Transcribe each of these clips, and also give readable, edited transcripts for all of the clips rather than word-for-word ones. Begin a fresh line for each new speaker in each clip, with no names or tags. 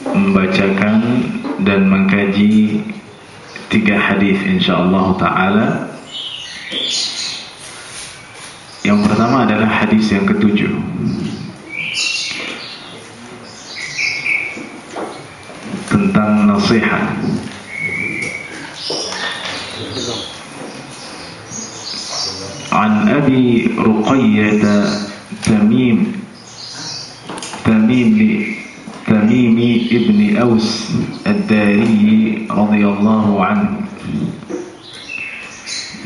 membacakan dan mengkaji 3 hadis insyaallah taala. Yang pertama adalah hadis yang ke-7 tentang nasihat. An Abi Ruqayyah Tamim ibn Aus Ad-Dari radhiyallahu anhu,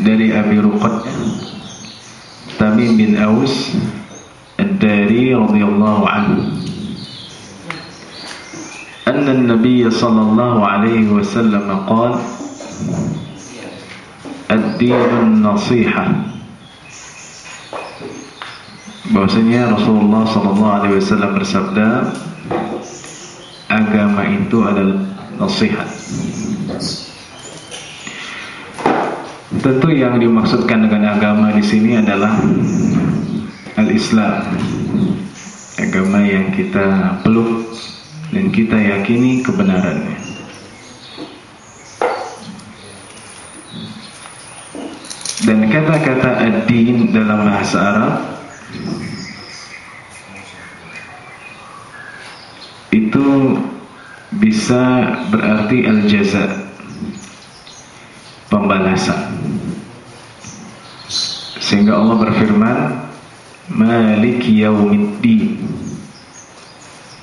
dari Abi Ruqayyah Tamim bin Aus Ad-Dari radhiyallahu anhu, أن النبي صلى الله عليه وسلم قال الدين النصيحة, bahwasanya Rasulullah sallallahu alaihi wasallam bersabda, agama itu adalah nasihat. Tentu yang dimaksudkan dengan agama di sini adalah al-Islam, agama yang kita peluk dan kita yakini kebenarannya. Dan kata-kata ad-din dalam bahasa Arab itu bisa berarti al-jaza, pembalasan. Sehingga Allah berfirman Maliki yaumiddin,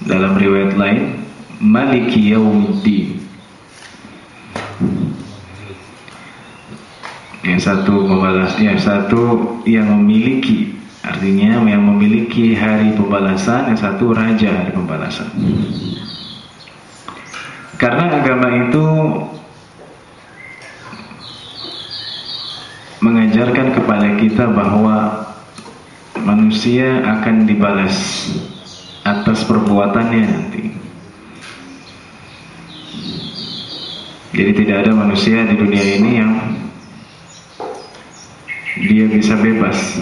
dalam riwayat lain Maliki yaumiddin. Yang satu membalas, yang satu yang memiliki, artinya yang memiliki hari pembalasan, yang satu raja hari pembalasan. Karena agama itu mengajarkan kepada kita bahwa manusia akan dibalas atas perbuatannya nanti. Jadi tidak ada manusia di dunia ini yang dia bisa bebas.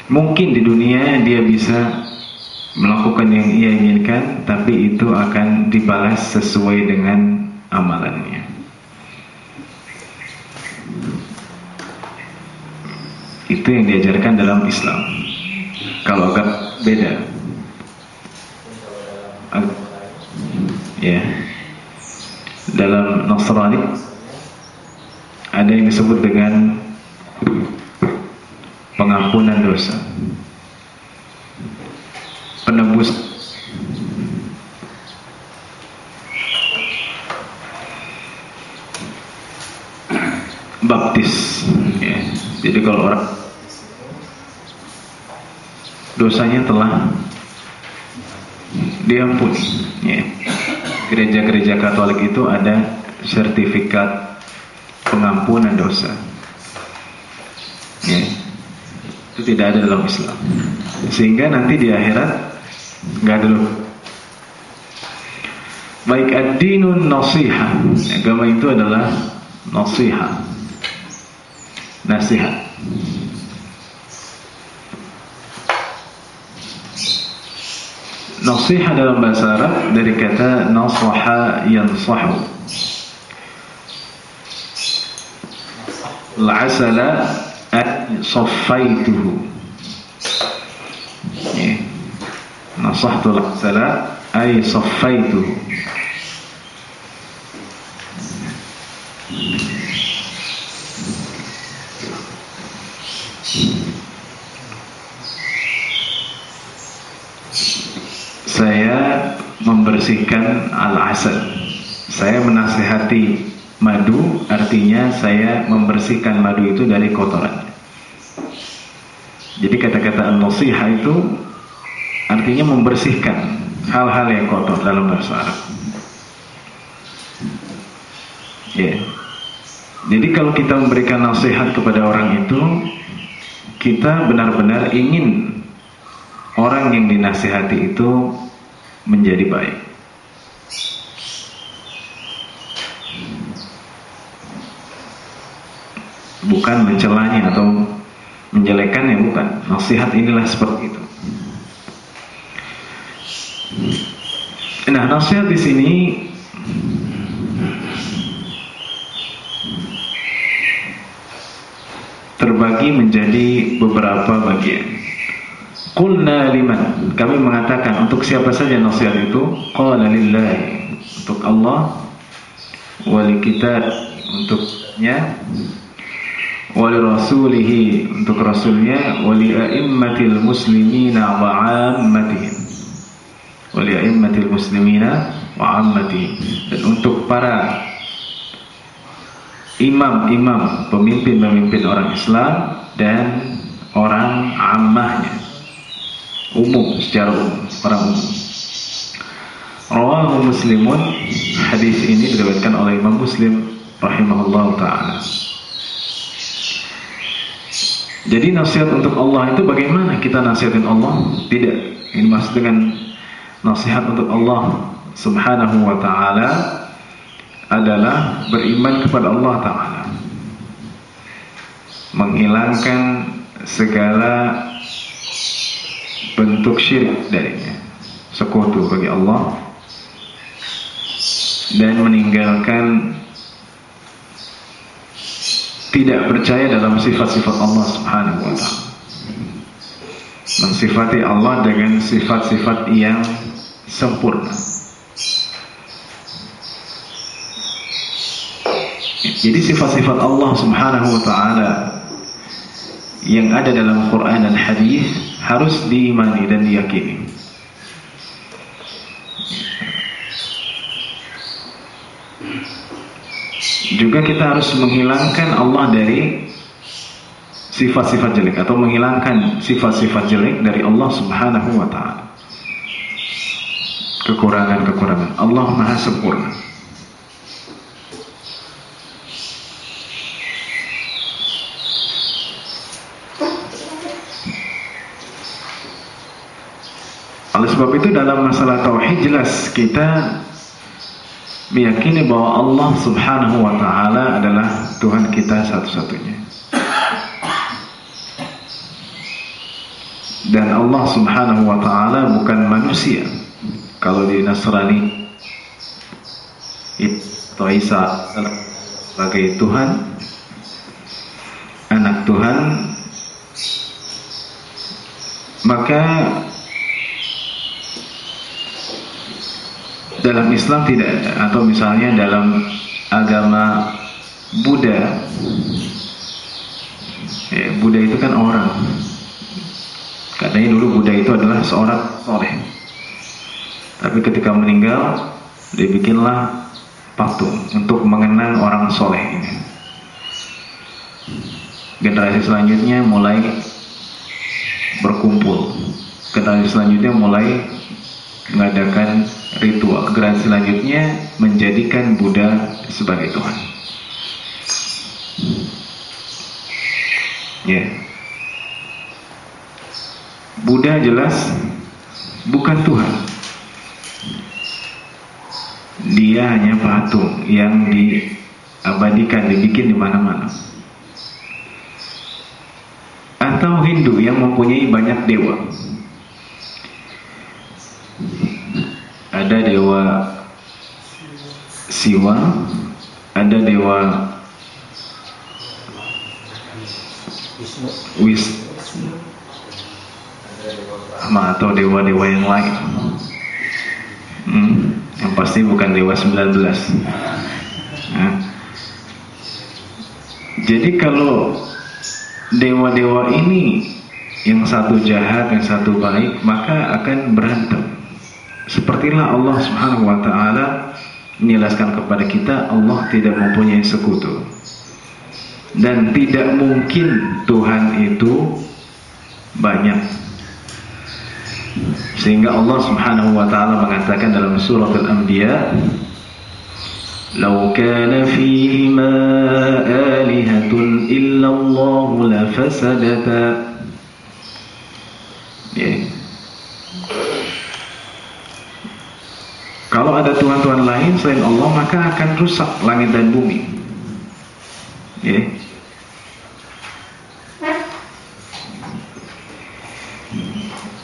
Mungkin di dunia dia bisa melakukan yang ia inginkan, tapi itu akan dibalas sesuai dengan amalannya. Itu yang diajarkan dalam Islam. Kalau agak beda, ya, dalam Nasrani ada yang disebut dengan pengampunan dosa, penebus. Baptis, ya. Jadi kalau orang dosanya telah diampuni, ya. Gereja-gereja Katolik itu ada sertifikat pengampunan dosa, ya. Itu tidak ada dalam Islam. Sehingga nanti di akhirat nggak ada loh. Baik, ad-dinun nasihah, agama itu adalah nasihah, nasihat. Nasihat dalam bahasa Arab dari kata nasaha yansahu. Al-asala safaituhu. Nasahtu al-asala ay safaituhu. Saya membersihkan al-asal. Saya menasihati madu, artinya saya membersihkan madu itu dari kotoran. Jadi kata-kata an-nasihah itu artinya membersihkan hal-hal yang kotor dalam bahasa Arab. Ya. Jadi kalau kita memberikan nasihat kepada orang itu, kita benar-benar ingin orang yang dinasihati itu menjadi baik. Bukan mencelanya atau menjelekannya, bukan. Nasihat inilah seperti itu. Nah, nasihat di sini terbagi menjadi beberapa bagian. Qulna liman, kami mengatakan untuk siapa saja nasihat itu? Qala lillahi, untuk Allah, wali kitab, untuknya, wali rasulihi, untuk rasulnya, wali a'immatil muslimina wa 'ammatihim, wali a'immatil muslimina wa 'ammatihim, dan untuk para imam-imam, pemimpin-pemimpin orang Islam dan orang ammahnya, umum, secara umum, orang umum. Rawahu Muslimun, hadis ini diriwayatkan oleh Imam Muslim rahimahullah ta'ala. Jadi nasihat untuk Allah itu bagaimana kita nasihatin Allah? Tidak, ini maksud dengan nasihat untuk Allah subhanahu wa ta'ala adalah beriman kepada Allah ta'ala, menghilangkan segala bentuk syirik darinya, sekutu bagi Allah, dan meninggalkan tidak percaya dalam sifat-sifat Allah subhanahu wa ta'ala, mensifati Allah dengan sifat-sifat yang sempurna. Jadi sifat-sifat Allah subhanahu wa ta'ala yang ada dalam Quran dan hadis harus diimani dan diyakini. Juga kita harus menghilangkan Allah dari sifat-sifat jelek, atau menghilangkan sifat-sifat jelek dari Allah subhanahu wa ta'ala. Kekurangan-kekurangan Allah maha sempurna. Oleh sebab itu dalam masalah tauhid jelas kita meyakini bahwa Allah subhanahu wa ta'ala adalah Tuhan kita satu-satunya, dan Allah subhanahu wa ta'ala bukan manusia. Kalau di Nasrani itu Isa sebagai Tuhan, anak Tuhan, maka dalam Islam tidak ada. Atau misalnya dalam agama Buddha, ya, Buddha itu kan orang, katanya dulu Buddha itu adalah seorang soleh, tapi ketika meninggal dibikinlah patung untuk mengenang orang soleh ini. Generasi selanjutnya mulai berkumpul, generasi selanjutnya mulai mengadakan ritual, generasi selanjutnya menjadikan Buddha sebagai Tuhan. Ya, Buddha jelas bukan Tuhan. Dia hanya patung yang diabadikan, dibikin di mana-mana. Atau Hindu yang mempunyai banyak dewa. Ada dewa Siwa, ada dewa Wisnu, atau dewa-dewa yang lain. Yang pasti bukan dewa 19. Jadi kalau dewa-dewa ini yang satu jahat, yang satu baik, maka akan berantem. Sepertilah Allah subhanahu wa ta'ala menjelaskan kepada kita, Allah tidak mempunyai sekutu, dan tidak mungkin Tuhan itu banyak. Sehingga Allah subhanahu wa ta'ala mengatakan dalam surat Al-Anbiya, "Lau kana fihima alihatun illallahu lafasadata." Kalau ada Tuhan-Tuhan lain selain Allah, maka akan rusak langit dan bumi.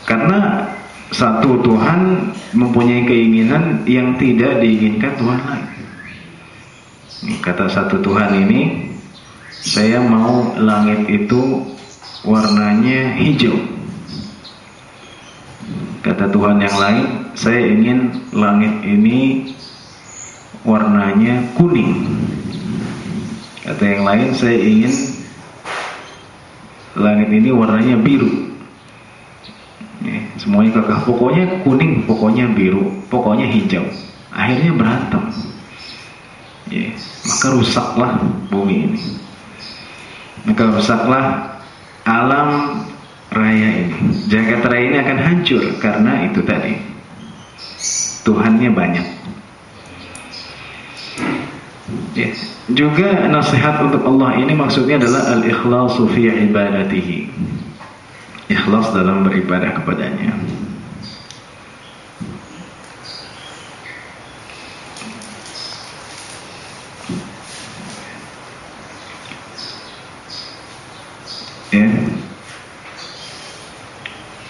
Karena satu Tuhan mempunyai keinginan yang tidak diinginkan Tuhan lain. Kata satu Tuhan ini, saya mau langit itu warnanya hijau. Kata Tuhan yang lain, saya ingin langit ini warnanya kuning. Kata yang lain, saya ingin langit ini warnanya biru. Semuanya kekeh, pokoknya kuning, pokoknya biru, pokoknya hijau. Akhirnya berantem. Maka rusaklah bumi ini, maka rusaklah alam raya ini. Jagat raya ini akan hancur karena itu tadi, Tuhannya banyak. Juga nasihat untuk Allah ini maksudnya adalah al-ikhlasu fi ibadatihi, ikhlas dalam beribadah kepadanya.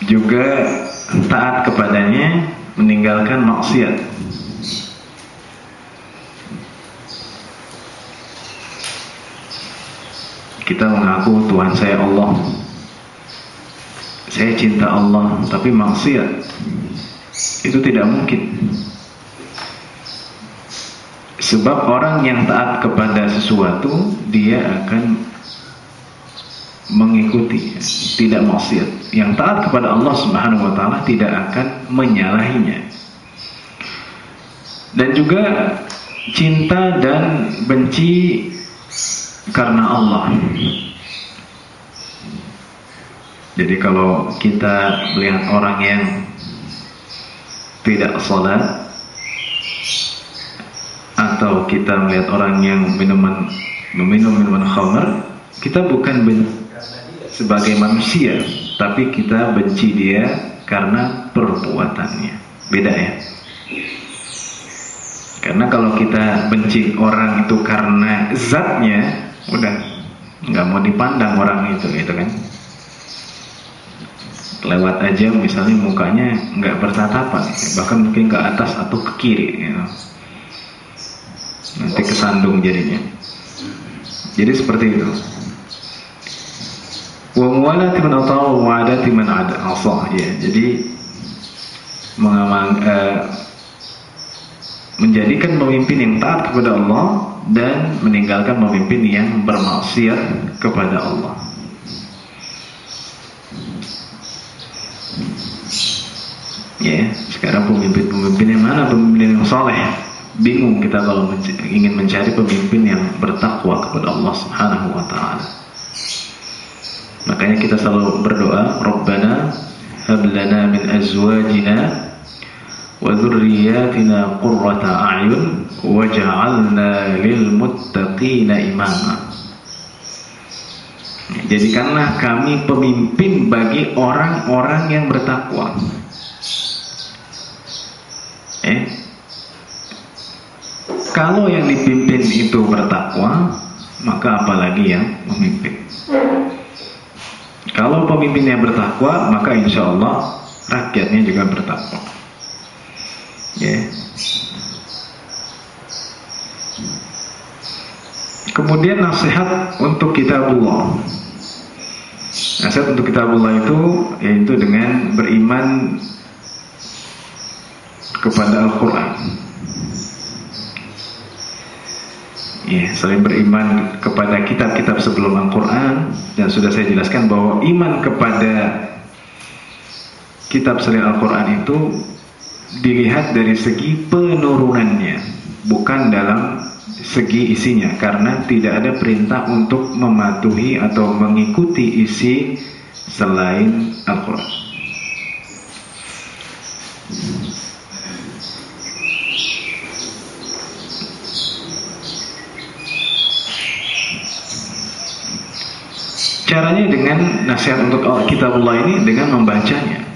Juga taat kepadanya, meninggalkan maksiat. Kita mengaku Tuhan saya Allah, saya cinta Allah, tapi maksiat itu tidak mungkin. Sebab orang yang taat kepada sesuatu, dia akan mengikuti, tidak maksiat. Yang taat kepada Allah Subhanahu wa taala tidak akan menyalahinya. Dan juga cinta dan benci karena Allah. Jadi kalau kita melihat orang yang tidak salat, atau kita melihat orang yang meminum minuman khamr, kita bukan benci sebagai manusia, tapi kita benci dia karena perbuatannya. Beda ya. Karena kalau kita benci orang itu karena zatnya, udah nggak mau dipandang orang itu, gitu kan. Lewat aja misalnya mukanya nggak bertatapan, bahkan mungkin ke atas atau ke kiri, gitu. Nanti kesandung jadinya. Jadi seperti itu. Wa muwalati man ata'a wa adati man asah, ya. Jadi menjadikan pemimpin yang taat kepada Allah dan meninggalkan pemimpin yang bermaksiat kepada Allah. Ya, sekarang pemimpin yang mana? Pemimpin yang saleh. Bingung kita kalau ingin mencari pemimpin yang bertakwa kepada Allah Subhanahu wa taala. Makanya kita selalu berdoa, Rabbana hab lana min azwajina wa dzurriyyatina qurrata a'yun waj'alna lil muttaqina imama. Jadikanlah kami pemimpin bagi orang-orang yang bertakwa. Kalau yang dipimpin itu bertakwa, maka apalagi yang memimpin. Kalau pemimpinnya bertakwa, maka insya Allah rakyatnya juga bertakwa. Kemudian nasihat untuk kitabullah. Nasihat untuk kitabullah itu yaitu dengan beriman kepada Al-Quran. Selain beriman kepada kitab-kitab sebelum Al-Quran, dan sudah saya jelaskan bahwa iman kepada kitab selain Al-Quran itu dilihat dari segi penurunannya, bukan dalam segi isinya, karena tidak ada perintah untuk mematuhi atau mengikuti isi selain Al-Quran. Caranya dengan nasihat untuk kitabullah ini dengan membacanya,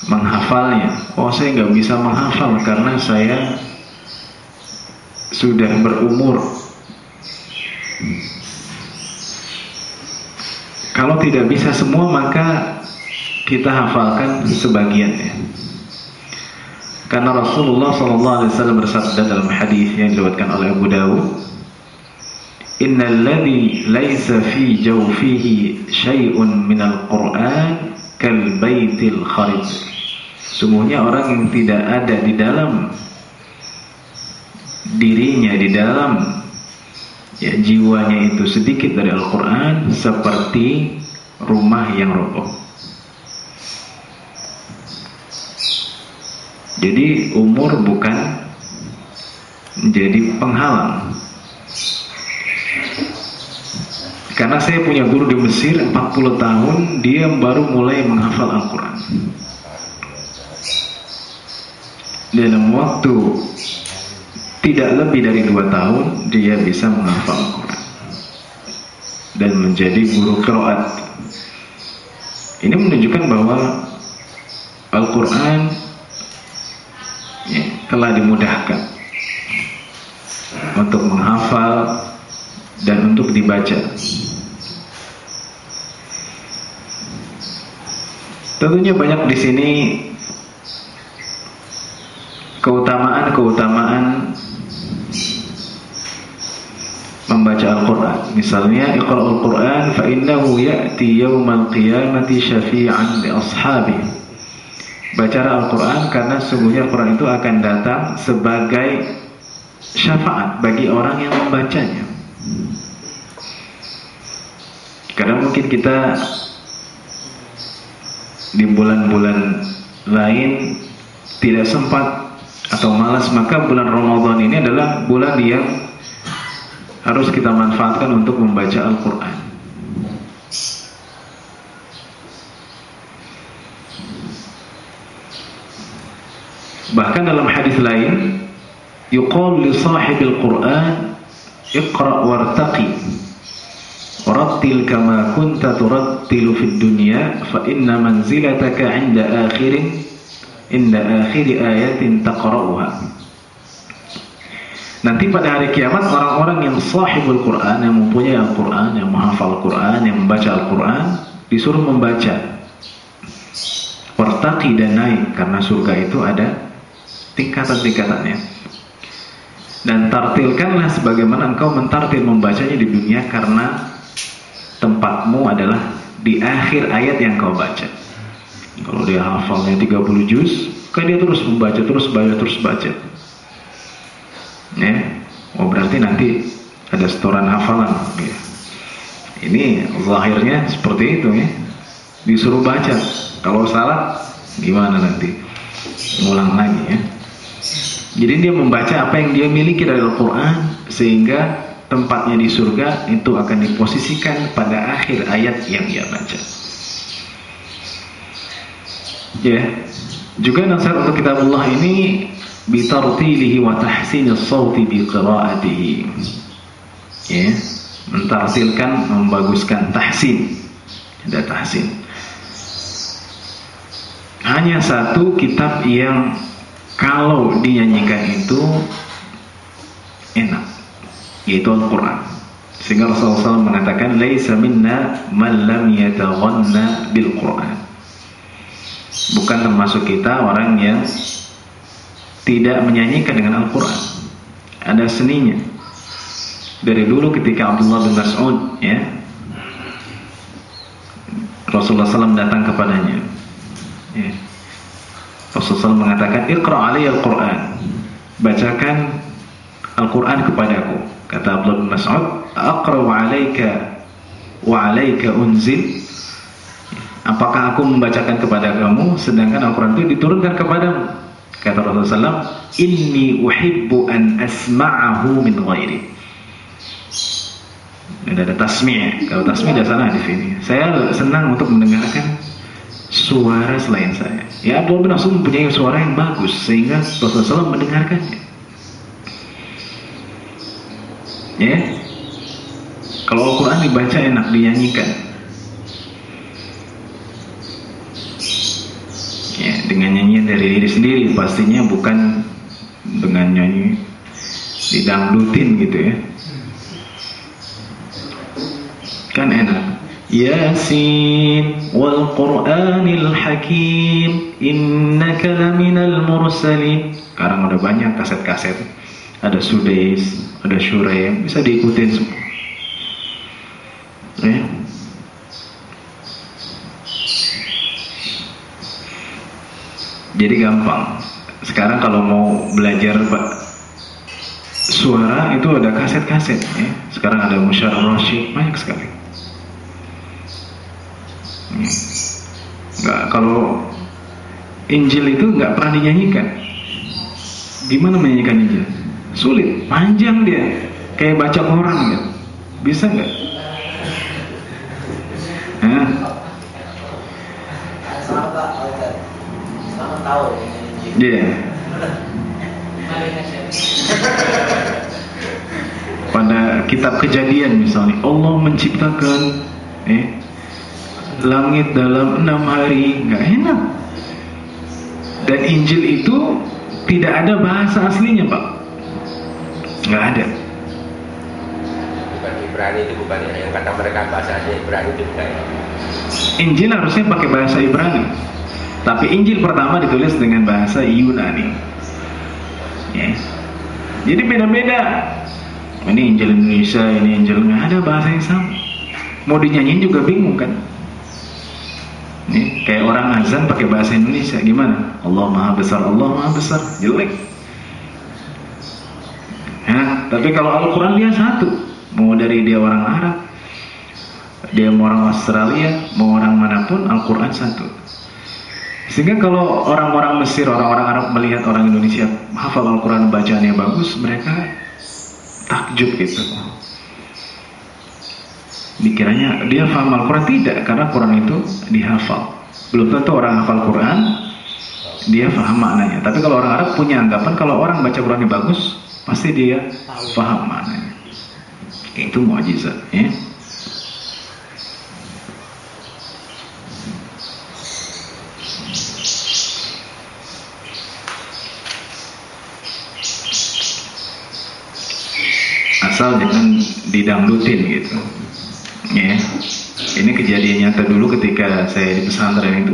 menghafalnya. Oh, saya nggak bisa menghafal karena saya sudah berumur. Kalau tidak bisa semua, maka kita hafalkan sebagiannya. Karena Rasulullah SAW bersabda dalam hadis yang diriwayatkan oleh Abu Dawud, "Innal ladzi laisa fi jawfihi syai'un minal Qur'an kal baitil kharib." Sungguhnya orang yang tidak ada di dalam dirinya, di dalam jiwanya itu sedikit dari Al-Quran, seperti rumah yang roboh. Jadi umur bukan menjadi penghalang. Karena saya punya guru di Mesir 40 tahun, dia baru mulai menghafal Al-Quran. Dalam waktu tidak lebih dari 2 tahun, dia bisa menghafal Al-Quran dan menjadi guru qiraat. Ini menunjukkan bahwa Al-Quran telah dimudahkan untuk menghafal dan untuk dibaca. Tentunya banyak di sini keutamaan membaca Al-Quran. Misalnya, Iqra'ul Quran fa innahu ya'ti yawmal qiyamati syafi'an li ashabihi. Bacalah Al-Quran karena sungguhnya Al-Quran itu akan datang sebagai syafaat bagi orang yang membacanya. Karena mungkin kita di bulan-bulan lain tidak sempat atau malas, maka bulan Ramadan ini adalah bulan yang harus kita manfaatkan untuk membaca Al-Quran. Bahkan dalam hadis lain, yuqal li sahibil Quran iqra' wartaqi warattil kama kunta turattilu fid dunya fa inna manzilataka 'inda akhiri ayatin taqra'uha. Nanti pada hari kiamat, orang-orang yang sahibul Quran, yang mempunyai Al-Quran, yang menghafal Al-Quran, yang membaca Al-Quran, disuruh membaca. Wartaqi, dan naik, karena surga itu ada tingkatan-tingkatannya. Dan tartilkanlah sebagaimana engkau mentartil membacanya di dunia, karena tempatmu adalah di akhir ayat yang kau baca. Kalau dia hafalnya 30 juz, kan dia terus membaca, terus baca. Ya, berarti nanti ada setoran hafalan. Ya. Ini zahirnya seperti itu, ya. Disuruh baca. Kalau salah, gimana nanti? Ngulang lagi, ya. Jadi dia membaca apa yang dia miliki dari Al-Quran, sehingga tempatnya di surga itu akan diposisikan pada akhir ayat yang dia baca. Ya, juga nasihat untuk kitabullah ini bitartilihi wa tahsinis sawti biqira'atihi. Ya, mentartilkan, membaguskan, tahsin. Ada tahsin. Hanya satu kitab yang kalau dinyanyikan itu enak, yaitu Al-Quran. Sehingga Rasulullah SAW mengatakan, laisa minna man lam yataghanna bil Quran. Bukan termasuk kita orang yang tidak menyanyikan dengan Al-Quran. Ada seninya. Dari dulu ketika Abdullah bin Mas'ud, ya, Rasulullah SAW datang kepadanya, ya. Rasulullah SAW mengatakan, Iqra' alaiya Al-Quran, bacakan Al-Quran kepadaku. Kata Abdullah bin Mas'ud, Aqra'u alaika wa alaika unzil. Apakah aku membacakan kepada kamu sedangkan Al-Quran itu diturunkan kepadamu? Kata Rasulullah SAW, Inni uhibbu an asma'ahu min ghairi. Ada tasmi'. Kalau tasmi' ada sana di sini. Saya senang untuk mendengarkan suara selain saya. Ya, Abdullah bin Mas'ud mempunyai suara yang bagus sehingga Rasulullah SAW mendengarkannya. Ya, kalau Al-Quran dibaca enak, dinyanyikan. Ya, dengan nyanyian dari diri sendiri, pastinya bukan dengan nyanyi didangdutin gitu, ya. Kan enak. Yasin wal Qur'anil Hakim innaka laminal mursalin. Sekarang udah banyak kaset-kaset, ada Sudais, ada Syurem, bisa diikutin semua. Jadi gampang. Sekarang kalau mau belajar suara itu ada kaset-kaset ya. Sekarang ada Musyarraf Rasyid, banyak sekali. Nggak, kalau Injil itu nggak pernah dinyanyikan. Gimana menyanyikan Injil? Sulit, panjang dia, kayak baca orang ya. Bisa nggak? Iya. Pada kitab Kejadian misalnya, Allah menciptakan langit dalam 6 hari, nggak enak. Dan Injil itu tidak ada bahasa aslinya, Pak, nggak ada.
Bukan Ibrani itu, bukan yang kata mereka bahasanya Ibrani itu bukan.
Injil harusnya pakai bahasa Ibrani, tapi Injil pertama ditulis dengan bahasa Yunani. Ya. Jadi beda-beda. Ini Injil Indonesia, ini Injil, nggak ada bahasa yang sama. Mau dinyanyiin juga bingung kan? Nih, kayak orang azan pakai bahasa Indonesia, gimana? Allah Maha Besar, Allah Maha Besar, jelek. Ya, tapi kalau Al-Quran dia satu. Mau dari dia orang Arab, dia mau orang Australia, mau orang manapun, Al-Quran satu. Sehingga kalau orang-orang Mesir, orang-orang Arab melihat orang Indonesia hafal Al-Quran, bacaannya bagus, mereka takjub gitu. Dikiranya dia paham Al-Quran, tidak, karena Quran itu dihafal. Belum tentu orang hafal Quran dia paham maknanya. Tapi kalau orang Arab punya anggapan kalau orang baca Qurannya bagus, pasti dia paham maknanya. Itu mukjizat ya. Asal jangan didangdutin gitu. Ya, ini kejadian nyata dulu ketika saya di pesantren itu.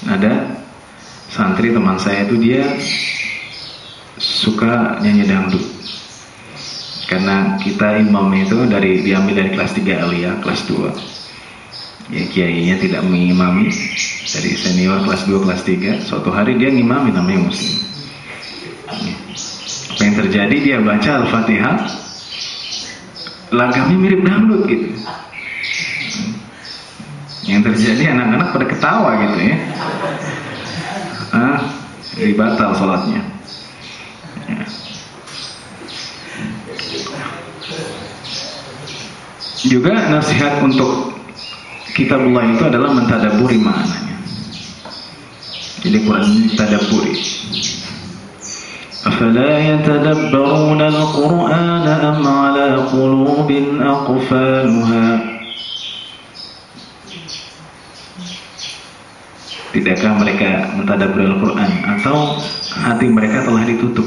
Ada santri teman saya itu dia suka nyanyi dangdut. Karena kita imam itu diambil dari kelas 3 aliyah, kelas 2. Ya, kiainya tidak mengimami, dari senior kelas 2, kelas 3. Suatu hari dia ngimami, namanya Muslim. Ya. Apa yang terjadi, dia baca Al-Fatihah, lagamnya mirip dangdut gitu. Yang terjadi anak-anak pada ketawa gitu ya. Jadi batal sholatnya. Ya. Juga nasihat untuk kitabullah itu adalah mentadaburi maknanya. Jadi Quran tadaburi. Afala yatadabbaruna al-Qur'ana am 'ala qulubin aqfaluha. Tidakkah mereka mentadabbur Al-Quran atau hati mereka telah ditutup?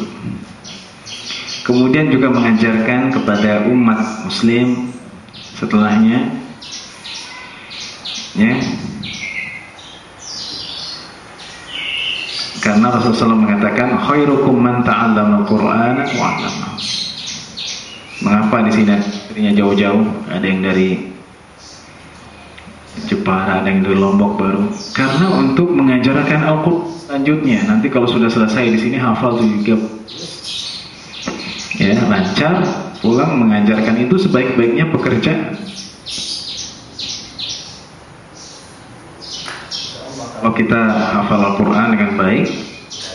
Kemudian juga mengajarkan kepada umat muslim setelahnya ya, karena Rasulullah SAW mengatakan khairukum man ta'allama al-Qur'ana wa 'allamahu. Mengapa di sini artinya jauh-jauh? Ada yang dari Jepara, ada yang dari Lombok baru. Karena untuk mengajarkan Al-Quran selanjutnya. Nanti kalau sudah selesai di sini hafal juga ya, lancar, pulang mengajarkan itu sebaik-baiknya pekerjaan. Kalau kita hafal Al-Quran dengan baik,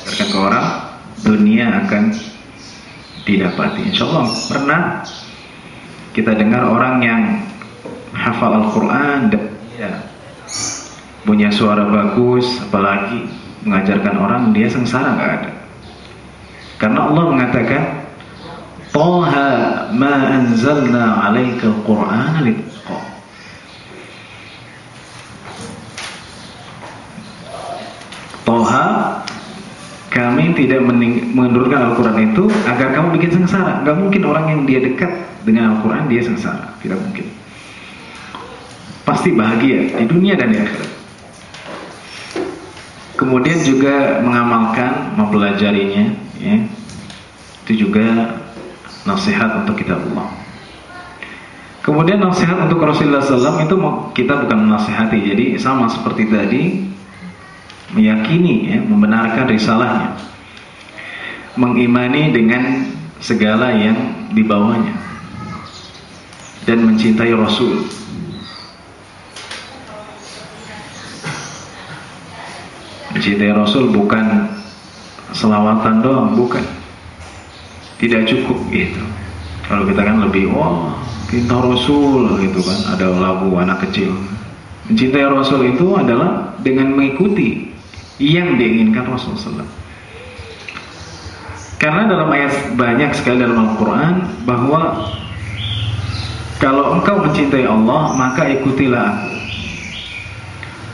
ajarkan ke orang, dunia akan didapati. Insya Allah pernah kita dengar orang yang hafal Al-Quran dan punya suara bagus, apalagi mengajarkan orang, dia sengsara nggak ada. Karena Allah mengatakan, Taha ma anzalna 'alaika al-Qur'ana litashqa. Taha, kami tidak menurunkan Al-Quran itu agar kamu bikin sengsara. Gak mungkin orang yang dia dekat dengan Al-Quran dia sengsara, tidak mungkin. pasti bahagia di dunia dan di akhirat. Kemudian juga mengamalkan, mempelajarinya, ya. Itu juga nasihat untuk kita Allah. Kemudian nasihat untuk Rasulullah SAW itu kita bukan menasihati, jadi sama seperti tadi, meyakini, ya, membenarkan risalahnya, mengimani dengan segala yang dibawanya, dan mencintai Rasul. Mencintai Rasul bukan selawatan doang, bukan. Tidak cukup gitu. Kalau kita kan lebih, cinta Rasul gitu kan, ada lagu anak kecil. Mencintai Rasul itu adalah dengan mengikuti yang diinginkan Rasul SAW. Karena dalam ayat banyak sekali dalam Al-Quran bahwa kalau engkau mencintai Allah, maka ikutilah aku.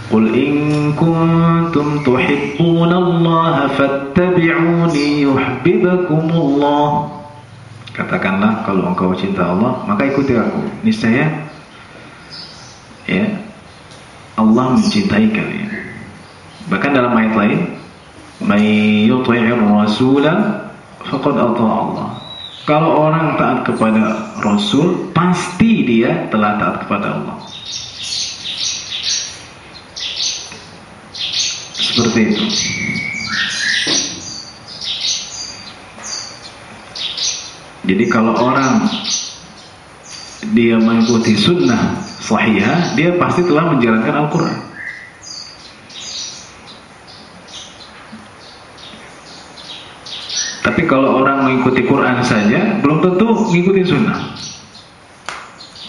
Qul in kuntum tuhibbunallaha fattabi'uni yuhibbukumullah. Katakanlah kalau engkau cinta Allah, maka ikuti aku. Niscaya, ya, Allah mencintai kalian. Bahkan dalam ayat lain, may yuti'ir rasula faqad ata'a Allah. Kalau orang taat kepada Rasul, pasti dia telah taat kepada Allah. Seperti itu. Jadi kalau orang dia mengikuti sunnah sahihah, dia pasti telah menjalankan Al-Quran. Tapi kalau orang mengikuti Quran saja, belum tentu mengikuti sunnah.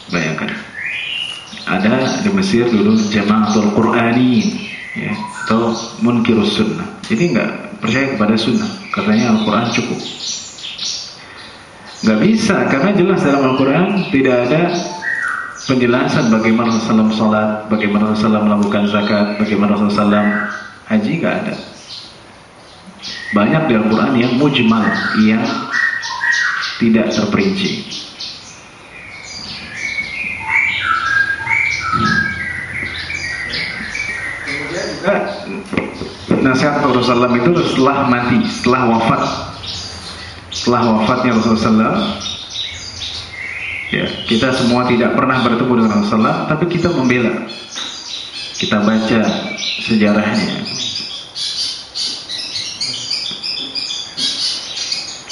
Bayangkan, ada di Mesir dulu Jama'atul Qur'ani, ya, atau Munkirus Sunnah. Jadi nggak percaya kepada sunnah, katanya Al-Quran cukup. Nggak bisa, karena jelas dalam Al-Quran tidak ada penjelasan bagaimana Rasulullah sholat, bagaimana Rasulullah melakukan zakat, bagaimana Rasulullah haji, nggak ada. Banyak di Al-Quran yang mujmal, yang tidak terperinci. Kemudian juga nasihat Rasulullah itu setelah mati, setelah wafat, setelah wafatnya Rasulullah, ya, kita semua tidak pernah bertemu dengan Rasulullah, tapi kita membela, kita baca sejarahnya,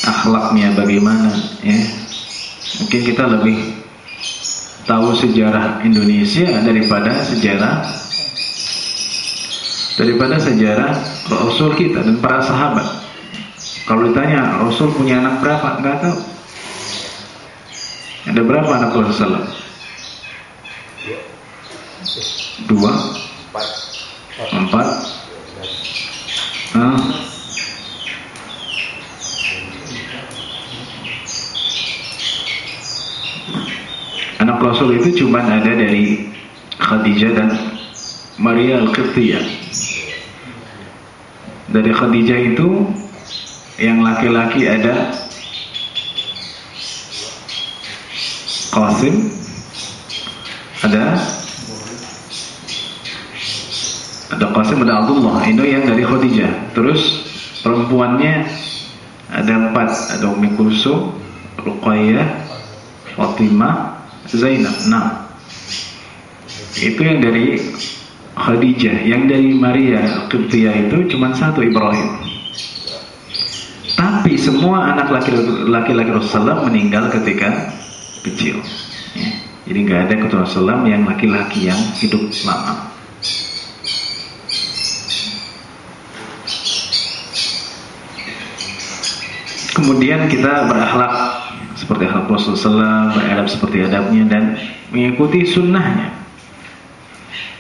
akhlaknya bagaimana, ya. Mungkin kita lebih tahu sejarah Indonesia daripada sejarah Rasul kita dan para sahabat. Kalau ditanya Rasul punya anak berapa, nggak tahu. Ada berapa anak Rasulullah? 2, 4. Anak Rasul itu cuma ada dari Khadijah dan Maria Al-Qibtiyah. Dari Khadijah itu yang laki-laki ada Qasim, ada Qasim, ada Abdullah. Itu yang dari Khadijah. Terus perempuannya ada 4, ada Ummi Kulsum, Ruqayyah, Fatimah, Zainab. Nah, itu yang dari Khadijah. Yang dari Maria Qibtiyah itu cuma 1, Ibrahim. Tapi semua anak laki-laki Rasulullah meninggal ketika kecil, ya. Jadi nggak ada ketua Rasulullah yang laki-laki yang hidup lama. Kemudian kita berakhlak seperti akhlak Rasulullah, beradab seperti adabnya, dan mengikuti sunnahnya,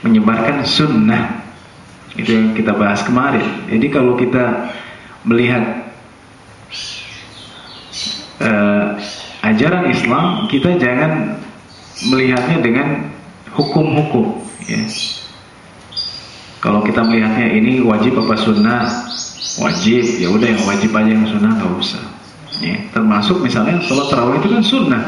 menyebarkan sunnah. Itu yang kita bahas kemarin. Jadi kalau kita melihat ajaran Islam, kita jangan melihatnya dengan hukum-hukum, ya. Kalau kita melihatnya ini wajib apa sunnah, wajib, ya udah yang wajib aja, yang sunnah nggak usah, ya. Termasuk misalnya sholat tarawih itu kan sunnah,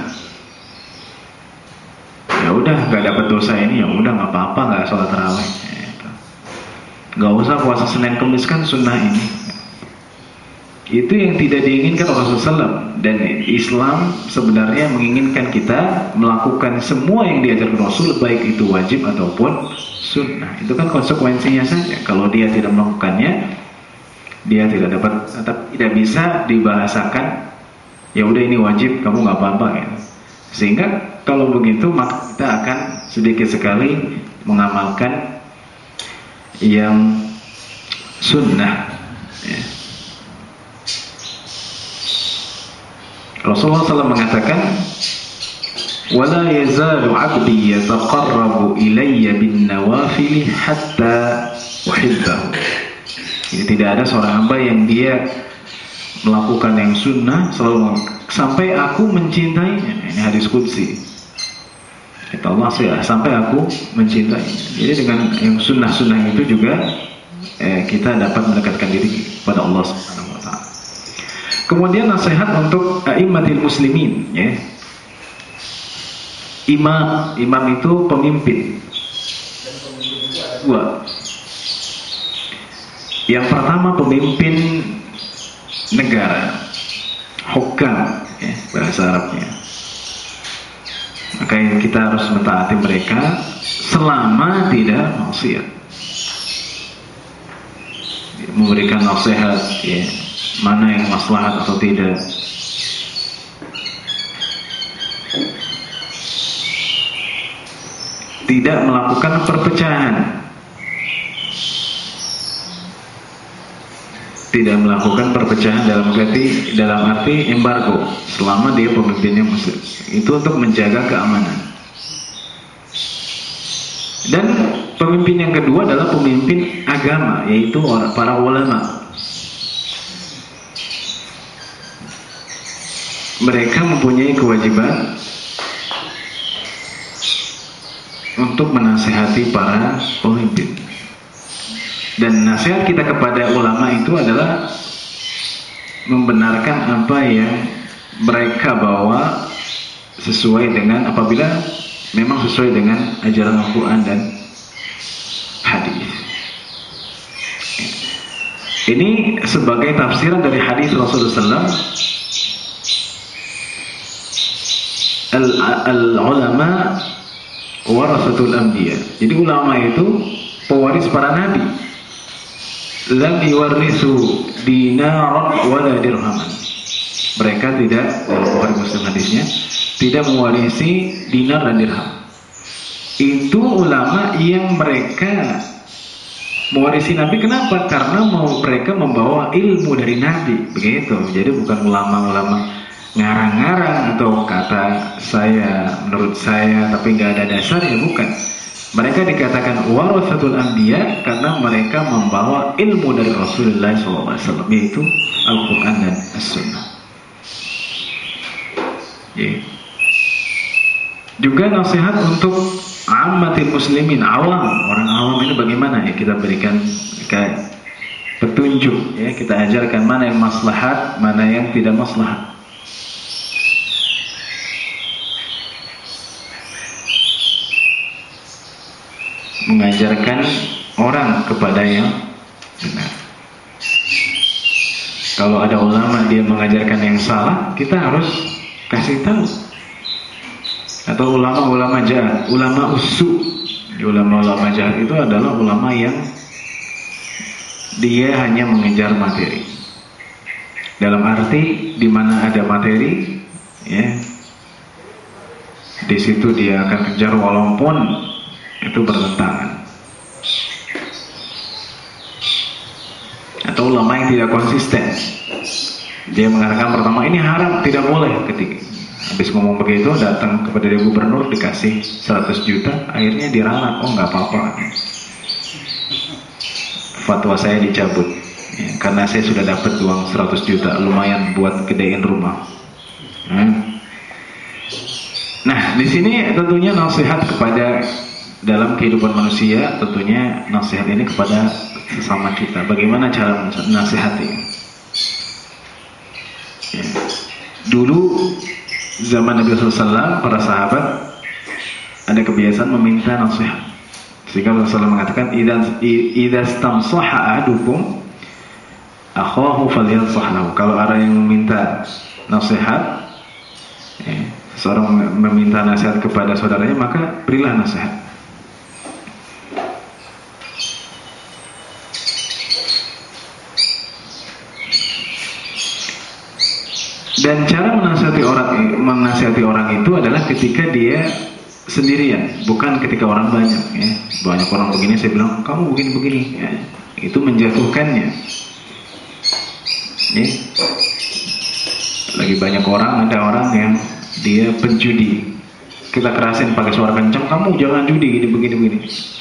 ya udah nggak dapat dosa ini, ya udah nggak apa-apa, nggak sholat tarawih. Nggak usah puasa Senin Kemis, kan sunnah ini. Itu yang tidak diinginkan Rasulullah SAW. Dan Islam sebenarnya menginginkan kita melakukan semua yang diajarkan Rasul, baik itu wajib ataupun sunnah. Itu kan konsekuensinya saja. Kalau dia tidak melakukannya, dia tidak dapat, tidak bisa dibahasakan, ya udah ini wajib, kamu nggak apa-apa ya. Sehingga kalau begitu maka kita akan sedikit sekali mengamalkan yang sunnah ya. Rasulullah SAW mengatakan, wala yazalu 'abdi yataqarrabu ilayya bin nawafil hatta uhibbahu. Jadi tidak ada seorang hamba yang dia melakukan yang sunnah selalu sampai aku mencintainya. Ini hadis qudsi. Kata Allah, sampai aku mencintai. Jadi dengan yang sunnah-sunnah itu juga kita dapat mendekatkan diri kepada Allah Subhanahu wa taala. Kemudian nasihat untuk a'immatil muslimin ya. Imam itu pemimpin. Dua. Yang pertama pemimpin negara, hukam ya, bahasa Arabnya. Maka kita harus mentaati mereka selama tidak maksiat. Memberikan nasihat ya, mana yang maslahat atau tidak. Tidak melakukan perpecahan. Tidak melakukan perpecahan dalam arti embargo selama dia pemimpinnya muslim. Itu untuk menjaga keamanan. Dan pemimpin yang kedua adalah pemimpin agama, yaitu para ulama. Mereka mempunyai kewajiban untuk menasihati para pemimpin. Dan nasihat kita kepada ulama itu adalah membenarkan apa yang mereka bawa sesuai dengan, apabila memang sesuai dengan ajaran Al-Quran dan hadis. Ini sebagai tafsiran dari hadis Rasulullah SAW. Al-ulama warasatul anbiya. Jadi ulama itu pewaris para nabi. Lam yuwarrisu dinaran wala dirhaman. Mereka tidak, dalam Bukhari Muslim hadisnya, tidak mewarisi dinar dan dirham. Itu ulama yang mereka mewarisi Nabi. Kenapa? Karena mereka membawa ilmu dari Nabi. Begitu. Jadi bukan ulama-ulama ngarang-ngarang atau kata saya, menurut saya, tapi nggak ada dasar, ya bukan. Mereka dikatakan warasatul anbiya karena mereka membawa ilmu dari Rasulullah SAW, yaitu Al-Quran dan As-Sunnah. Juga nasihat untuk ammatil muslimin, awam, orang awam ini bagaimana ya kita berikan kayak petunjuk ya, kita ajarkan mana yang maslahat, mana yang tidak maslahat. Mengajarkan orang kepada yang benar. Kalau ada ulama dia mengajarkan yang salah, kita harus kasih tahu. Atau ulama-ulama jahat, ulama usu. Ulama-ulama jahat itu adalah ulama yang dia hanya mengejar materi. Dalam arti di mana ada materi, ya, di situ dia akan kejar walaupun itu bertentangan. Atau ulama yang tidak konsisten, dia mengatakan pertama ini haram, tidak boleh. Ketika habis ngomong begitu datang kepada dia gubernur, dikasih 100 juta, akhirnya diralat, oh nggak apa-apa, fatwa saya dicabut ya, karena saya sudah dapat uang 100 juta, lumayan buat gedein rumah. Nah di sini tentunya nasihat kepada dalam kehidupan manusia, tentunya nasihat ini kepada sesama kita. Bagaimana cara nasihati? Ya. Dulu zaman Nabi SAW, para sahabat ada kebiasaan meminta nasihat. Sehingga Rasulullah mengatakan idza istamsaha ahadukum akhahu falyansah lahu. Kalau ada yang meminta nasihat, seorang meminta nasihat kepada saudaranya, maka berilah nasihat. Dan cara menasihati orang itu adalah ketika dia sendirian, bukan ketika orang banyak. Ya. Banyak orang begini, saya bilang kamu begini-begini. Ya. Itu menjatuhkannya. Ya. Lagi banyak orang, ada orang yang dia penjudi. Kita kerasin pakai suara kencang, kamu jangan judi, gini begini.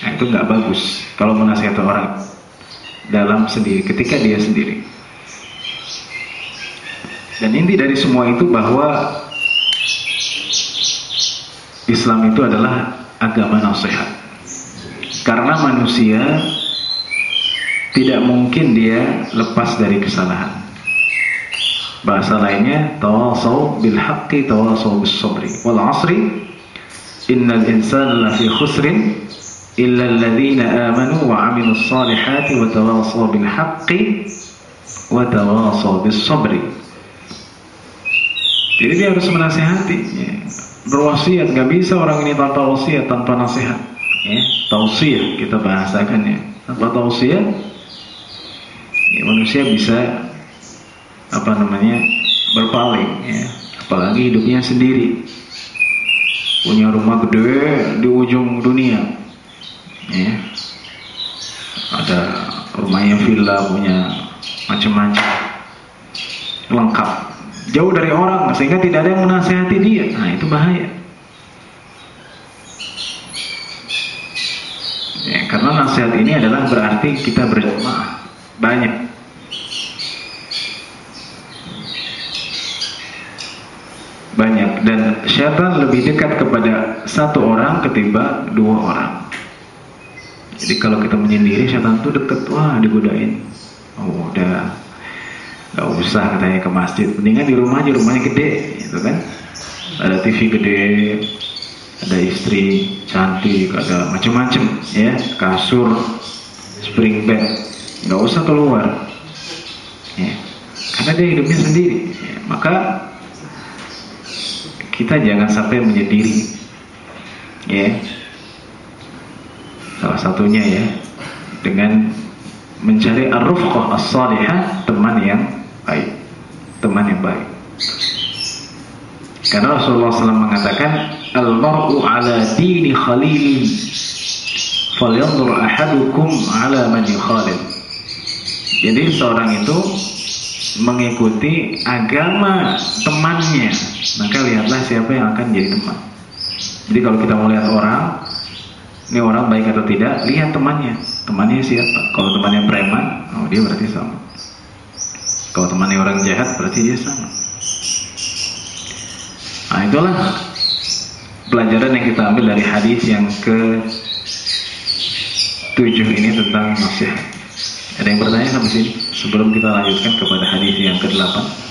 Nah, itu nggak bagus kalau menasihati orang dalam sendiri, ketika dia sendiri. Dan inti dari semua itu bahwa Islam itu adalah agama nasihat. Karena manusia tidak mungkin dia lepas dari kesalahan. Bahasa lainnya, tawasaw bil haqqi tawasaw bis sabri. Wal 'asri innal insana lafi khusrin illa alladhina amanu wa 'amilus salihati wa tawasaw bil haqqi wa tawasaw bis sabri. Jadi dia harus menasihati, ya. Berwasiat, nggak bisa orang ini tanpa wasiat, tanpa nasihat. Ya. Tausiah kita bahasakan ya. Tanpa tausiah, ya, manusia bisa berpaling. Ya. Apalagi hidupnya sendiri, punya rumah gede di ujung dunia. Ya. Ada rumahnya villa, punya macam-macam, lengkap. Jauh dari orang, sehingga tidak ada yang menasihati dia. Nah, itu bahaya. Ya, karena nasihat ini adalah berarti kita berjamaah banyak. Dan syaitan lebih dekat kepada satu orang ketimbang dua orang. Jadi kalau kita menyendiri, syaitan itu dekat, wah digodain. Oh, udah gak usah katanya ke masjid, mendingan di rumah aja, rumahnya gede gitu kan, ada TV gede, ada istri cantik, ada macam-macam ya, kasur, spring bed, gak usah keluar ya. Karena dia hidupnya sendiri ya. Maka kita jangan sampai menyendiri ya. Salah satunya ya dengan mencari ar-rufqah as-salihah, teman yang baik, teman yang baik. Karena Rasulullah SAW mengatakan, al-mar'u ala dini khalili, falyanzur ahadukum ala man yukhalil. Jadi seorang itu mengikuti agama temannya, maka lihatlah siapa yang akan jadi teman. Jadi kalau kita mau lihat orang, ini orang baik atau tidak, lihat temannya. Temannya siapa? Kalau temannya preman, oh dia berarti sama. Kalau temannya orang jahat, berarti dia sama. Nah, itulah pelajaran yang kita ambil dari hadis yang ke-7 ini tentang nasihat. Ada yang bertanya sampai sini? Sebelum kita lanjutkan kepada hadis yang ke-8.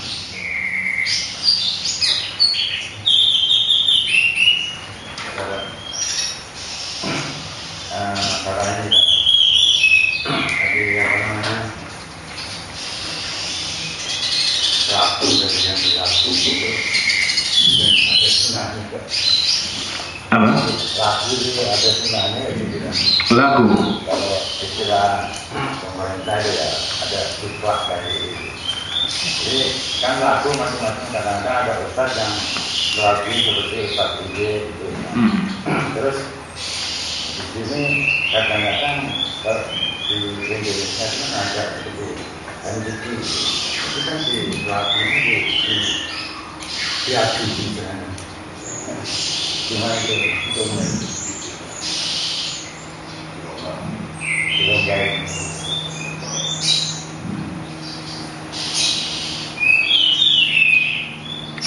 Apa?
Lagu itu ada sunahnya gitu kan.
Lagu.
Kalau istilah pemerintah ya ada sifat dari itu. Jadi kan lagu masing-masing kadang-kadang ada ustaz yang lagu seperti ustaz ide gitu. Terus di sini kadang-kadang di Indonesia itu kan ada seperti MDT. Itu kan di lagu ini diadu gitu kan. Gimana itu? Belum baik.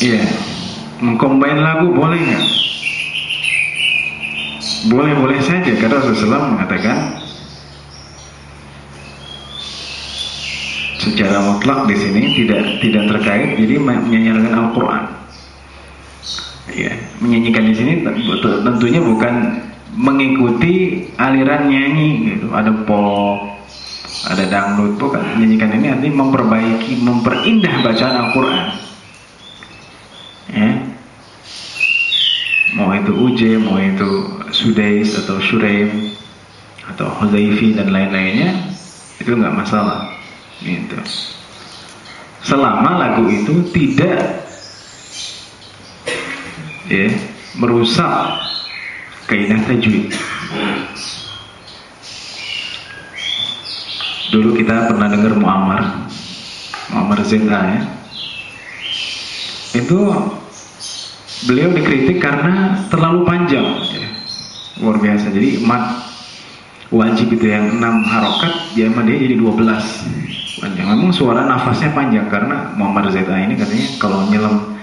Iya, mengcombine lagu boleh nggak? Boleh-boleh saja, karena Rasulullah mengatakan secara mutlak di sini tidak terkait, jadi menyanyikan Al-Quran. Ya, menyanyikan di sini tentunya bukan mengikuti aliran nyanyi gitu. Ada pop, ada dangdut, bukan. Menyanyikan ini artinya memperbaiki, memperindah bacaan Al-Quran. Ya. Mau itu Uje, mau itu Sudais atau Shuraim atau Huzaifi dan lain-lainnya, itu nggak masalah. Gitu. Selama lagu itu tidak merusak kaidah tajwid. Dulu kita pernah dengar Muammar ZA ya. Itu beliau dikritik karena terlalu panjang ya. Luar biasa. Jadi mat wajib itu yang 6 harokat, dia jadi 12 panjang. Memang suara nafasnya panjang karena Muammar ZA ini katanya kalau nyelam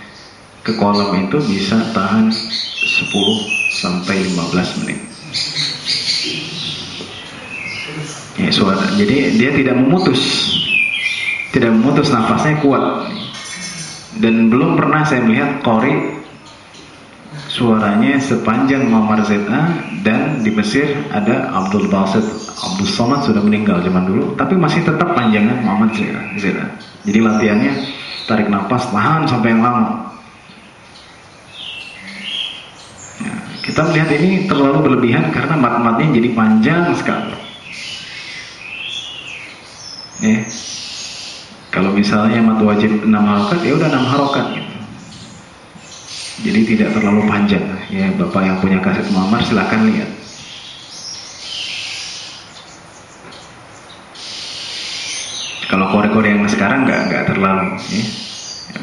ke kolam itu bisa tahan 10 sampai 15 menit. Ya, suara. Jadi dia tidak memutus nafasnya kuat. Dan belum pernah saya melihat qori suaranya sepanjang Muammar ZA. Dan di Mesir ada Abdul Somad sudah meninggal zaman dulu, tapi masih tetap panjangan Muammar ZA. Jadi latihannya tarik nafas tahan sampai yang lama. Kita melihat ini terlalu berlebihan karena mat-matnya jadi panjang sekali. Ya. Kalau misalnya mat wajib 6 harokat, ya udah 6 harokat gitu. Jadi tidak terlalu panjang. Ya, Bapak yang punya kaset Muammar silakan lihat. Kalau kore-kore yang sekarang nggak terlalu. Ya.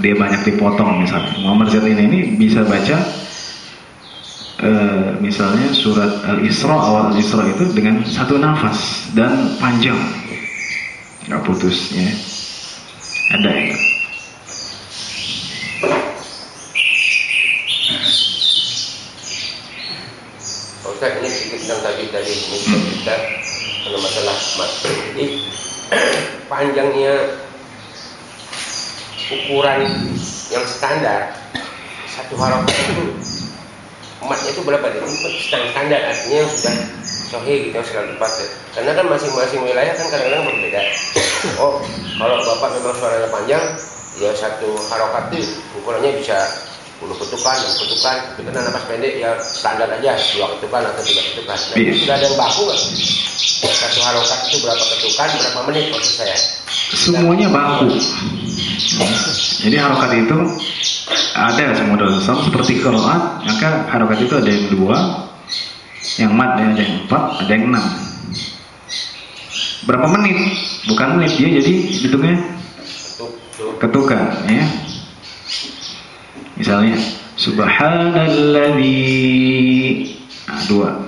Dia banyak dipotong misalnya. Muammar ZA ini bisa baca misalnya surat Al-Isra, awal Al-Isra itu dengan satu nafas dan panjang, nggak putus ya. Ada itu.
Ustaz, ini sedikit tentang tadi ini kita kalau masalah mat. Jadi panjangnya ukuran yang standar satu harokat itu matnya itu berapa dia? Standar artinya yang sudah sahih gitu, yang selalu dipakai. Karena kan masing-masing wilayah kan kadang-kadang berbeda. Oh, kalau bapak memang suaranya panjang, ya satu harokat itu ukurannya bisa 10 ketukan, 6 ketukan. Tapi kan nafas pendek ya standar aja 2 ketukan atau 3 ketukan. Nah, sudah ada yang baku nggak? Satu harokat itu berapa ketukan, berapa menit maksud saya?
Semuanya baku. Jadi harokat itu ada semua dalam Islam seperti qiraat, maka harokat itu ada yang 2, yang mat ada yang 4, ada yang 6. Berapa menit? Bukan menit, dia jadi hitungnya ketukan ya. Misalnya subhanalladzi 2.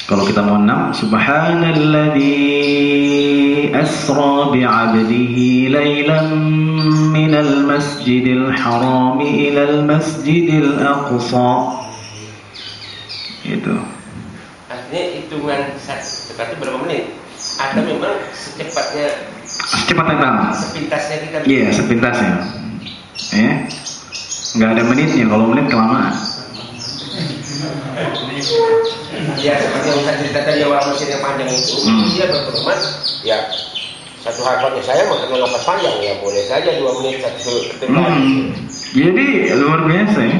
Kalau kita mau 6, subhanalladzi asra bi'abdihi laylan minal masjidil haram ilal masjidil aqsa. Itu.
Artinya hitungan satu berapa menit? Atau memang secepatnya sepintasnya kita?
Iya, sepintasnya. Ya. Nggak ada menitnya, kalau menit kelamaan.
Ya seperti yang saya cerita tadi orang Mesir yang panjang itu, dia berperumat, ya satu harokat saya mau kenal nafas panjang ya boleh saja 2 menit satu ketukan.
Jadi luar biasa ya.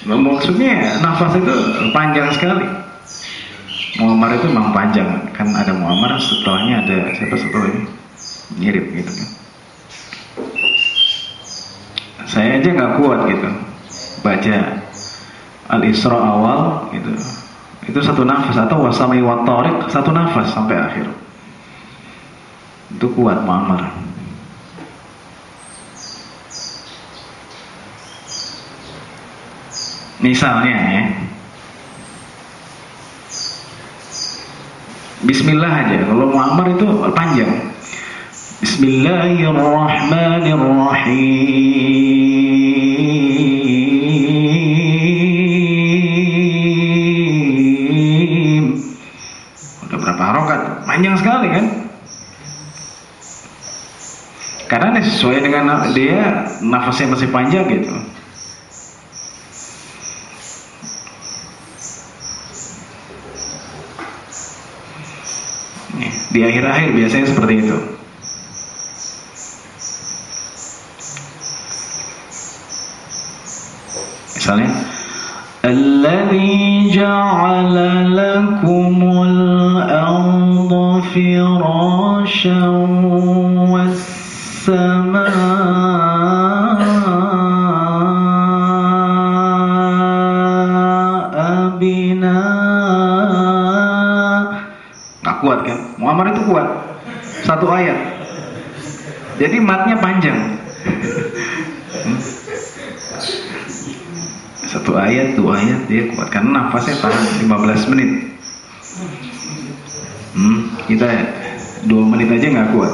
Maksudnya nafas itu panjang sekali. Muammar itu memang panjang, kan ada Muammar, setelahnya ada siapa setelah ini mirip gitu kan. Saya aja nggak kuat gitu baca Al-Isra awal gitu. Itu satu nafas, atau wasami wa tariq satu nafas sampai akhir. Itu kuat Muammar. Misalnya ya, Bismillah aja. Kalau Muammar itu panjang. Bismillahirrahmanirrahim. Udah berapa harokat? Panjang sekali kan? Karena sesuai dengan dia nafasnya masih panjang gitu. Di akhir-akhir biasanya seperti itu. Misalnya, Alladzi ja'ala lakumul arda firasyan was samaa binaa. Nggak kuat kan? Muammar itu kuat. Satu ayat. Jadi matnya panjang. Satu ayat, dua ayat dia kuat karena nafasnya tahan 15 menit. Kita 2 menit aja nggak kuat.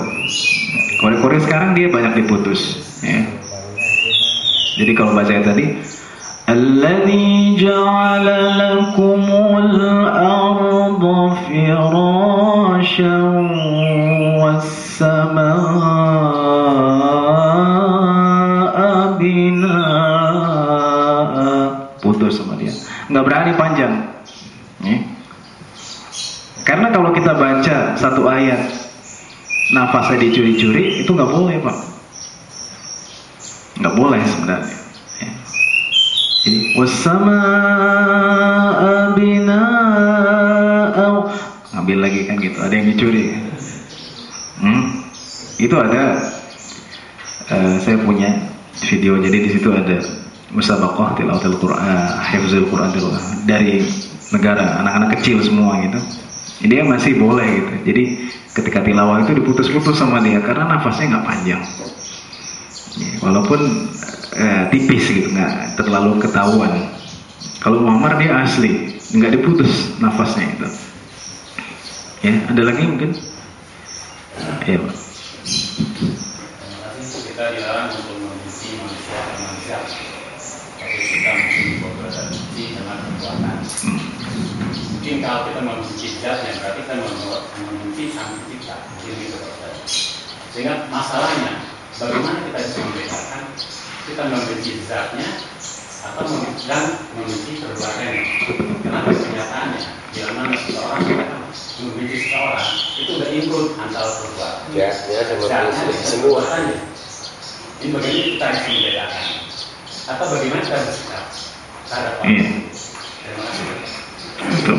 Kore-kore sekarang dia banyak diputus. Ya. Jadi kalau baca tadi, Alladzi ja'ala lakumul arda firasyan was samaa binaa. Putus sama dia, nggak berani panjang. Karena kalau kita baca satu ayat nafasnya dicuri-curi, itu nggak boleh Pak, nggak boleh sebenarnya. Jadi wassamaa binaa, ngambil lagi kan gitu, ada yang dicuri. Itu ada, saya punya video, jadi di situ ada musabaqah tilawatil Quran, hifzul Quran dari negara anak-anak kecil semua gitu. Jadi dia masih boleh gitu. Jadi ketika tilawah itu diputus-putus sama dia karena nafasnya nggak panjang. Walaupun tipis gitu, nggak terlalu ketahuan. Kalau Muammar dia asli, nggak diputus nafasnya itu. Ya, ada lagi mungkin? Ya Pak.
Kita dilarang untuk membenci manusia. Tapi kita mungkin beberapa benci dengan perbuatan. Mungkin kalau kita membenci zatnya, berarti kita membenci sang pencipta. Sehingga masalahnya, bagaimana kita bisa membedakan kita membenci zatnya atau membenci perbuatannya? Karena kenyataannya, bila mana seseorang membenci seseorang, itu udah include antara perbuatan.
Zatnya sama semua.
Ini bagaimana kita bisa membedakan? Atau bagaimana kita bersikap terhadap orang? Terima kasih.
Betul.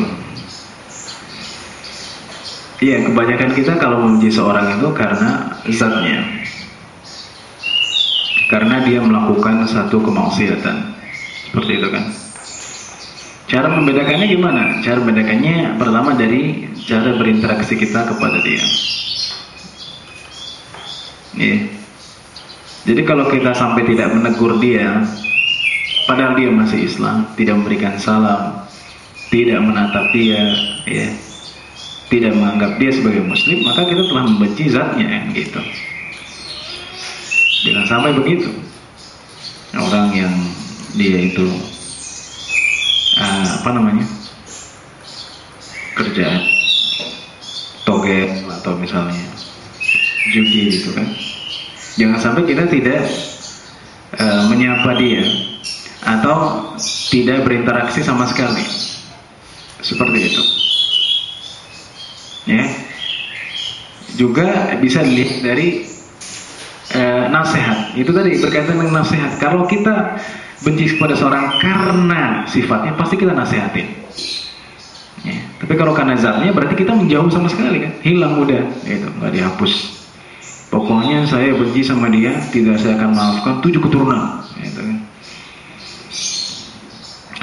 Iya, kebanyakan kita kalau membenci seorang itu karena zatnya, karena dia melakukan satu kemaksiatan, seperti itu kan. Cara membedakannya gimana? Cara membedakannya pertama dari cara berinteraksi kita kepada dia. Jadi kalau kita sampai tidak menegur dia, padahal dia masih Islam, tidak memberikan salam, tidak menatap dia, tidak menganggap dia sebagai Muslim, maka kita telah membenci zatnya, gitu. Jangan sampai begitu. Orang yang dia itu kerjaan toge atau misalnya judi gitu kan. Jangan sampai kita tidak menyapa dia atau tidak berinteraksi sama sekali. Seperti itu. Ya. Juga bisa dilihat dari nasihat. Itu tadi berkaitan dengan nasihat. Kalau kita benci kepada seorang karena sifatnya, pasti kita nasihatin. Ya. Tapi kalau karena zatnya, berarti kita menjauh sama sekali kan, hilang udah, itu nggak dihapus. Pokoknya saya benci sama dia, tidak saya akan maafkan 7 keturunan, gitu kan.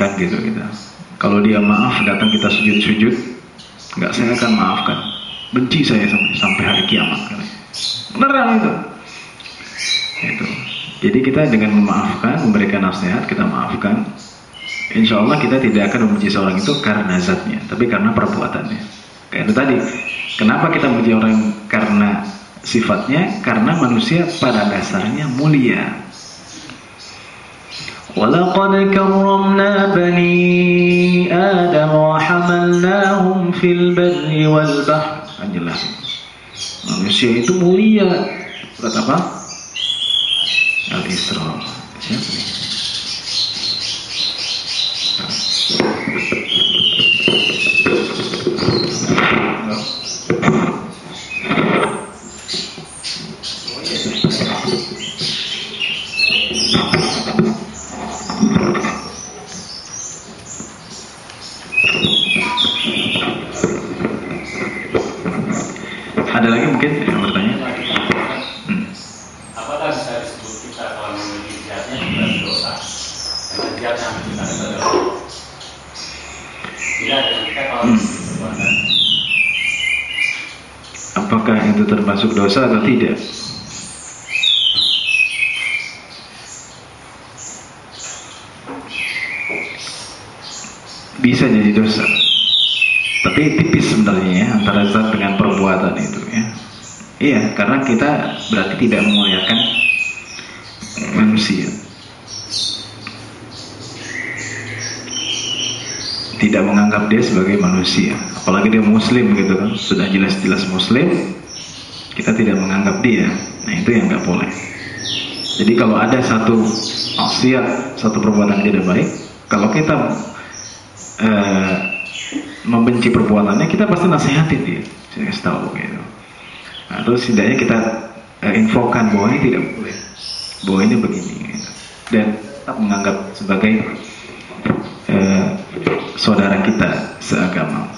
Kan gitu kita. Kalau dia maaf, datang kita sujud-sujud, nggak saya akan maafkan. Benci saya sampai hari kiamat. Kan. Beneran itu. Itu. Jadi kita dengan memaafkan, memberikan nasihat, kita maafkan. Insya Allah kita tidak akan membenci seorang itu karena zatnya, tapi karena perbuatannya. Kayak itu tadi. Kenapa kita membenci orang karena sifatnya? Karena manusia pada dasarnya mulia. Walaqad karramna bani Adam wa hamalnahum fil barri wal bahr. Jelas. Manusia itu mulia. Surat apa? Al-Isra. Siapa nih? Ada lagi mungkin yang bertanya?
Apakah bisa disebut kita kalau memiliki jihadnya bukan dosa? Karena jihad yang kita adalah tidak dengan kita kalau memiliki perbuatan.
Apakah itu termasuk dosa atau tidak? Bisa jadi dosa, tapi tipis sebenarnya ya, antara zat dengan perbuatan itu ya. Iya, karena kita berarti tidak memuliakan manusia, tidak menganggap dia sebagai manusia, apalagi dia muslim gitu kan, sudah jelas-jelas muslim, kita tidak menganggap dia. Nah itu yang nggak boleh. Jadi kalau ada satu maksiat, satu perbuatan yang tidak baik, kalau kita membenci perbuatannya, kita pasti nasihatin dia, saya kasih tahu gitu. Nah, terus setidaknya kita infokan bahwa ini tidak boleh, bahwa ini begini gitu. Dan tetap menganggap sebagai saudara kita seagama.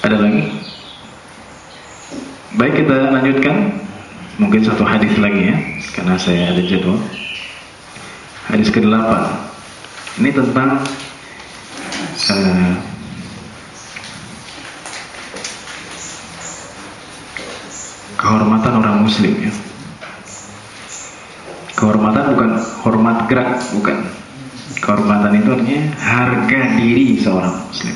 Ada lagi? Baik, kita lanjutkan. Mungkin satu hadis lagi ya, karena saya ada jadwal. Hadis ke-8. Ini tentang kehormatan orang muslim ya. Kehormatan bukan hormat gerak, bukan. Kehormatan itu artinya harga diri seorang muslim.